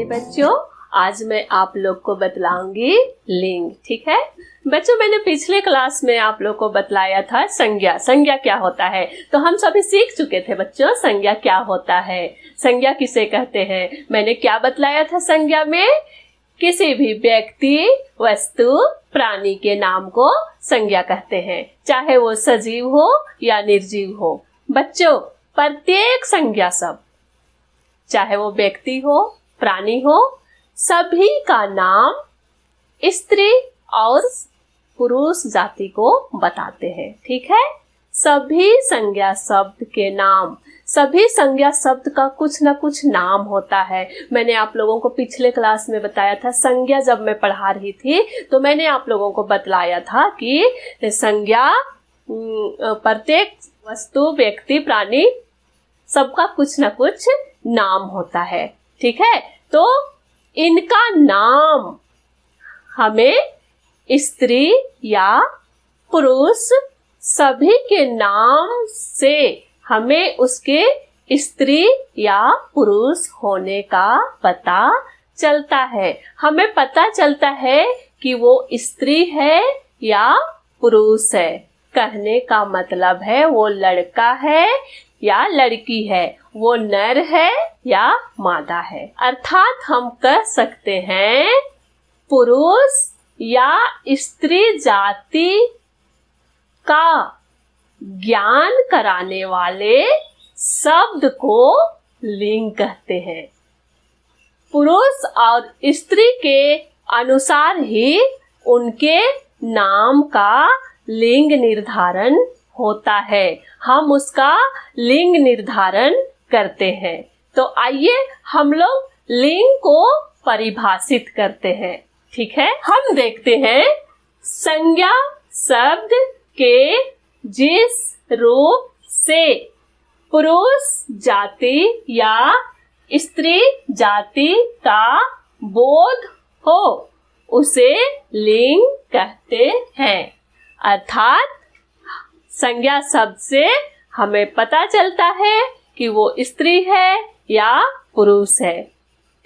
नमस्ते बच्चों, आज मैं आप लोग को बतलाऊंगी लिंग। ठीक है बच्चों, मैंने पिछले क्लास में आप लोग को बतलाया था संज्ञा। संज्ञा क्या होता है तो हम सभी सीख चुके थे बच्चों, संज्ञा क्या होता है, संज्ञा किसे कहते हैं। मैंने क्या बतलाया था संज्ञा में, किसी भी व्यक्ति, वस्तु, प्राणी के नाम को संज्ञा कहते हैं, चाहे वो सजीव हो या निर्जीव हो। बच्चों, प्रत्येक संज्ञा शब्द, चाहे वो व्यक्ति हो, प्राणी हो, सभी का नाम स्त्री और पुरुष जाति को बताते हैं। ठीक है, सभी संज्ञा शब्द के नाम, सभी संज्ञा शब्द का कुछ न कुछ नाम होता है। मैंने आप लोगों को पिछले क्लास में बताया था, संज्ञा जब मैं पढ़ा रही थी तो मैंने आप लोगों को बतलाया था कि संज्ञा प्रत्येक वस्तु, व्यक्ति, प्राणी, सबका कुछ न कुछ नाम होता है। ठीक है, तो इनका नाम हमें स्त्री या पुरुष, सभी के नाम से हमें उसके स्त्री या पुरुष होने का पता चलता है। हमें पता चलता है कि वो स्त्री है या पुरुष है। कहने का मतलब है वो लड़का है या लड़की है, वो नर है या मादा है। अर्थात हम कह सकते हैं पुरुष या स्त्री जाति का ज्ञान कराने वाले शब्द को लिंग कहते हैं। पुरुष और स्त्री के अनुसार ही उनके नाम का लिंग निर्धारण होता है, हम उसका लिंग निर्धारण करते हैं। तो आइए हम लोग लिंग को परिभाषित करते हैं। ठीक है, हम देखते हैं संज्ञा शब्द के जिस रूप से पुरुष जाति या स्त्री जाति का बोध हो उसे लिंग कहते हैं। अर्थात संज्ञा शब्द से हमें पता चलता है कि वो स्त्री है या पुरुष है।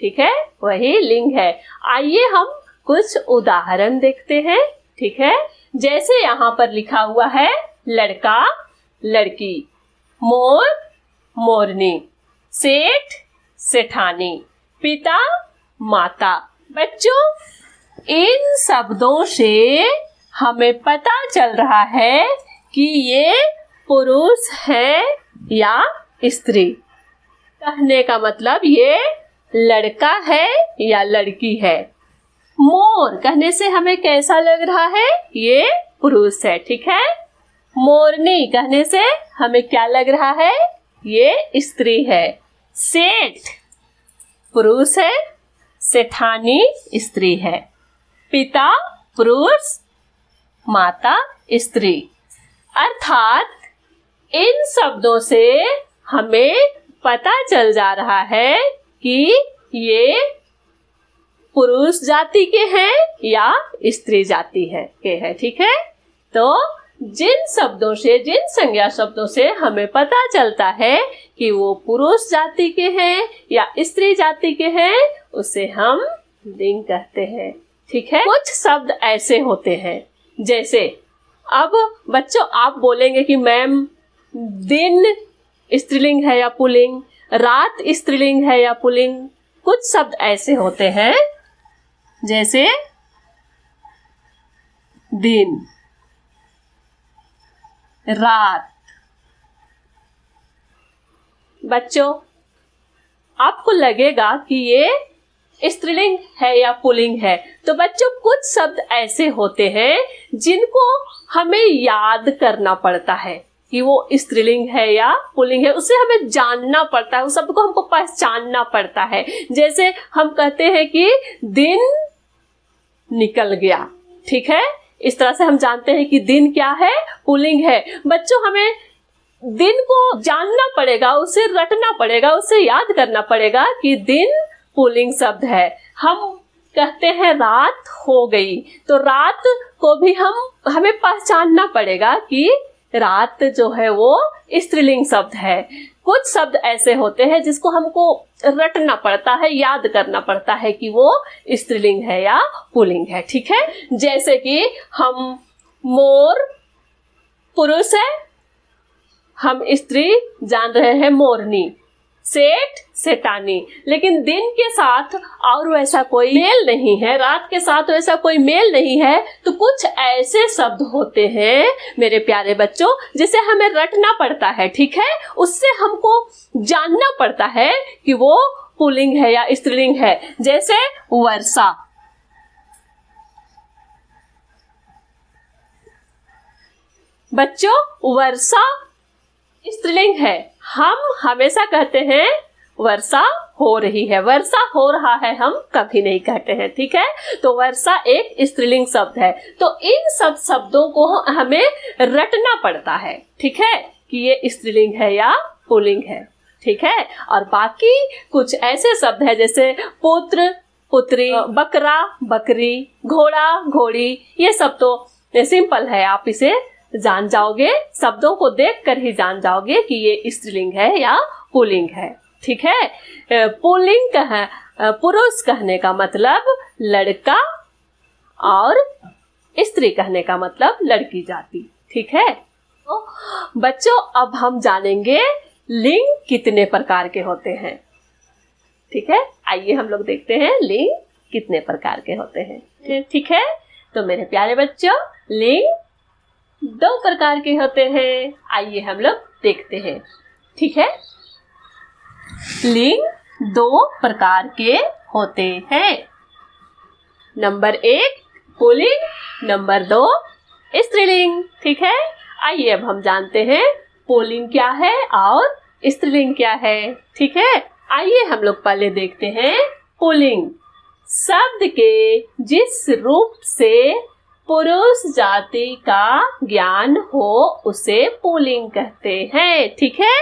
ठीक है, वही लिंग है। आइए हम कुछ उदाहरण देखते हैं। ठीक है, जैसे यहाँ पर लिखा हुआ है लड़का, लड़की, मोर, मोरनी, सेठ, सेठानी, पिता, माता। बच्चों, इन शब्दों से हमें पता चल रहा है कि ये पुरुष है या स्त्री। कहने का मतलब ये लड़का है या लड़की है। मोर कहने से हमें कैसा लग रहा है, ये पुरुष है। ठीक है, मोरनी कहने से हमें क्या लग रहा है, ये स्त्री है। सेठ पुरुष है, सेठानी स्त्री है। पिता पुरुष, माता स्त्री। अर्थात इन शब्दों से हमें पता चल जा रहा है कि ये पुरुष जाति के हैं या स्त्री जाति के हैं। ठीक है, तो जिन शब्दों से, जिन संज्ञा शब्दों से हमें पता चलता है कि वो पुरुष जाति के हैं या स्त्री जाति के हैं, उसे हम लिंग कहते हैं। ठीक है, कुछ शब्द ऐसे होते हैं, जैसे अब बच्चों आप बोलेंगे कि मैम दिन स्त्रीलिंग है या पुल्लिंग, रात स्त्रीलिंग है या पुल्लिंग। कुछ शब्द ऐसे होते हैं जैसे दिन, रात। बच्चों, आपको लगेगा कि ये स्त्रीलिंग है या पुल्लिंग है, तो बच्चों कुछ शब्द ऐसे होते हैं जिनको हमें याद करना पड़ता है कि वो स्त्रीलिंग है या पुल्लिंग है। उसे हमें जानना पड़ता है, उस शब्द को हमको पहचानना पड़ता है। जैसे हम कहते हैं कि दिन निकल गया। ठीक है, इस तरह से हम जानते हैं कि दिन क्या है, पुल्लिंग है। बच्चों, हमें दिन को जानना पड़ेगा, उसे रटना पड़ेगा, उसे याद करना पड़ेगा कि दिन पुल्लिंग शब्द है। हम कहते हैं रात हो गई, तो रात को भी हमें पहचानना पड़ेगा कि रात जो है वो स्त्रीलिंग शब्द है। कुछ शब्द ऐसे होते हैं जिसको हमको रटना पड़ता है, याद करना पड़ता है कि वो स्त्रीलिंग है या पुल्लिंग है। ठीक है, जैसे कि हम मोर पुरुष है, हम स्त्री जान रहे हैं मोरनी, सेठ सेठानी। लेकिन दिन के साथ और वैसा कोई मेल नहीं है, रात के साथ वैसा कोई मेल नहीं है, तो कुछ ऐसे शब्द होते हैं मेरे प्यारे बच्चों जिसे हमें रटना पड़ता है। ठीक है, उससे हमको जानना पड़ता है कि वो पुल्लिंग है या स्त्रीलिंग है। जैसे वर्षा, बच्चों वर्षा स्त्रीलिंग है। हम हमेशा कहते हैं वर्षा हो रही है, वर्षा हो रहा है हम कभी नहीं कहते हैं। ठीक है, तो वर्षा एक स्त्रीलिंग शब्द है। तो इन सब शब्दों को हमें रटना पड़ता है। ठीक है, कि ये स्त्रीलिंग है या पुल्लिंग है। ठीक है, और बाकी कुछ ऐसे शब्द है जैसे पुत्र पुत्री, बकरा बकरी, घोड़ा घोड़ी, ये सब तो सिंपल है, आप इसे जान जाओगे, शब्दों को देखकर ही जान जाओगे कि ये स्त्रीलिंग है या पुल्लिंग है। ठीक है, पुल्लिंग पुरुष कहने का मतलब लड़का और स्त्री कहने का मतलब लड़की जाति। ठीक है, तो बच्चों अब हम जानेंगे लिंग कितने प्रकार के होते हैं। ठीक है, आइए हम लोग देखते हैं लिंग कितने प्रकार के होते हैं। ठीक है, तो मेरे प्यारे बच्चों लिंग 2 प्रकार के होते हैं, आइए हम लोग देखते हैं। ठीक है, लिंग 2 प्रकार के होते हैं। नंबर 1 पुल्लिंग, नंबर 2 स्त्रीलिंग। ठीक है, आइए अब हम जानते हैं पुल्लिंग क्या है और स्त्रीलिंग क्या है। ठीक है, आइए हम लोग पहले देखते हैं पुल्लिंग। शब्द के जिस रूप से पुरुष जाति का ज्ञान हो उसे पुल्लिंग कहते हैं। ठीक है,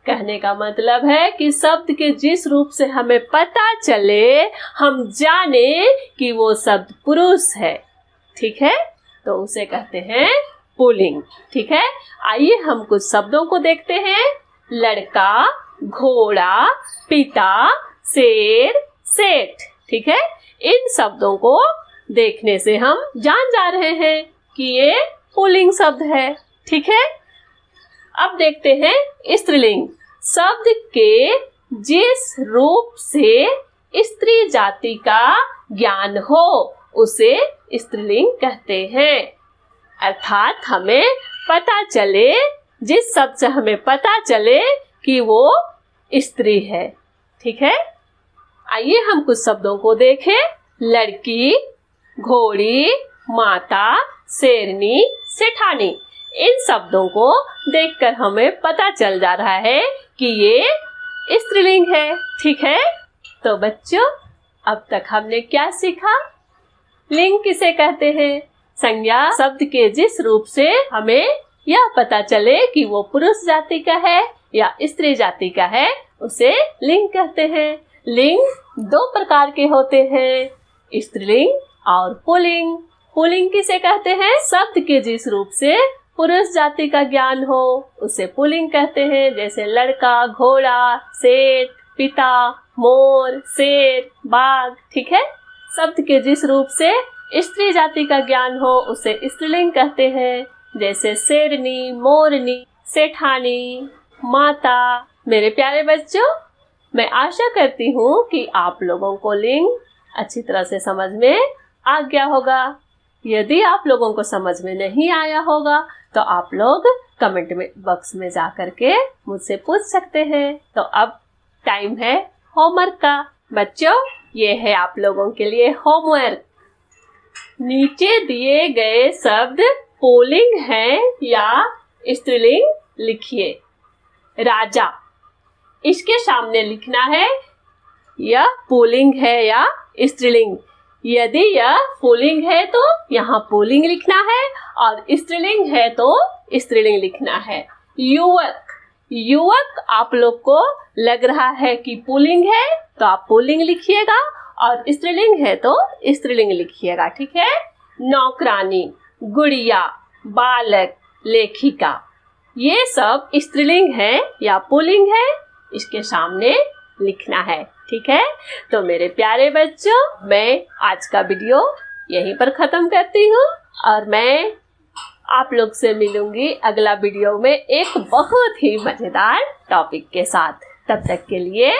कहने का मतलब है कि शब्द के जिस रूप से हमें पता चले, हम जाने कि वो शब्द पुरुष है। ठीक है, तो उसे कहते हैं पुल्लिंग। ठीक है, आइए हम कुछ शब्दों को देखते हैं। लड़का, घोड़ा, पिता, शेर, सेठ। ठीक है, इन शब्दों को देखने से हम जान जा रहे हैं कि ये पुल्लिंग शब्द है। ठीक है, अब देखते हैं स्त्रीलिंग। शब्द के जिस रूप से स्त्री जाति का ज्ञान हो उसे स्त्रीलिंग कहते हैं। अर्थात हमें पता चले, जिस शब्द से हमें पता चले कि वो स्त्री है। ठीक है, आइए हम कुछ शब्दों को देखें। लड़की, घोड़ी, माता, शेरनी, सेठानी। इन शब्दों को देखकर हमें पता चल जा रहा है कि ये स्त्रीलिंग है। ठीक है, तो बच्चों अब तक हमने क्या सीखा? लिंग किसे कहते हैं? संज्ञा शब्द के जिस रूप से हमें यह पता चले कि वो पुरुष जाति का है या स्त्री जाति का है उसे लिंग कहते हैं। लिंग 2 प्रकार के होते हैं, स्त्रीलिंग और पुल्लिंग। पुल्लिंग किसे कहते हैं? शब्द के जिस रूप से पुरुष जाति का ज्ञान हो उसे पुल्लिंग कहते हैं। जैसे लड़का, घोड़ा, सेठ, पिता, मोर, शेर, बाघ। ठीक है, शब्द के जिस रूप से स्त्री जाति का ज्ञान हो उसे स्त्रीलिंग कहते हैं। जैसे शेरनी, मोरनी, सेठानी, माता। मेरे प्यारे बच्चों, मैं आशा करती हूँ कि आप लोगों को लिंग अच्छी तरह से समझ में आ गया होगा। यदि आप लोगों को समझ में नहीं आया होगा तो आप लोग कमेंट में बॉक्स में जा करके मुझसे पूछ सकते हैं। तो अब टाइम है होमवर्क का। बच्चों, ये है आप लोगों के लिए होमवर्क। नीचे दिए गए शब्द पुल्लिंग है या स्त्रीलिंग लिखिए। राजा, इसके सामने लिखना है यह पुल्लिंग है या स्त्रीलिंग। यदि यह पुल्लिंग है तो यहाँ पुल्लिंग लिखना है और स्त्रीलिंग है तो स्त्रीलिंग लिखना है। युवक, युवक आप लोग को लग रहा है कि पुल्लिंग है तो आप पुल्लिंग लिखिएगा और स्त्रीलिंग है तो स्त्रीलिंग लिखिएगा। ठीक है। नौकरानी, गुड़िया, बालक, लेखिका। ये सब स्त्रीलिंग है या पुल्लिंग है, इसके सामने लिखना है। ठीक है, तो मेरे प्यारे बच्चों, मैं आज का वीडियो यहीं पर खत्म करती हूँ और मैं आप लोग से मिलूंगी अगला वीडियो में एक बहुत ही मजेदार टॉपिक के साथ। तब तक के लिए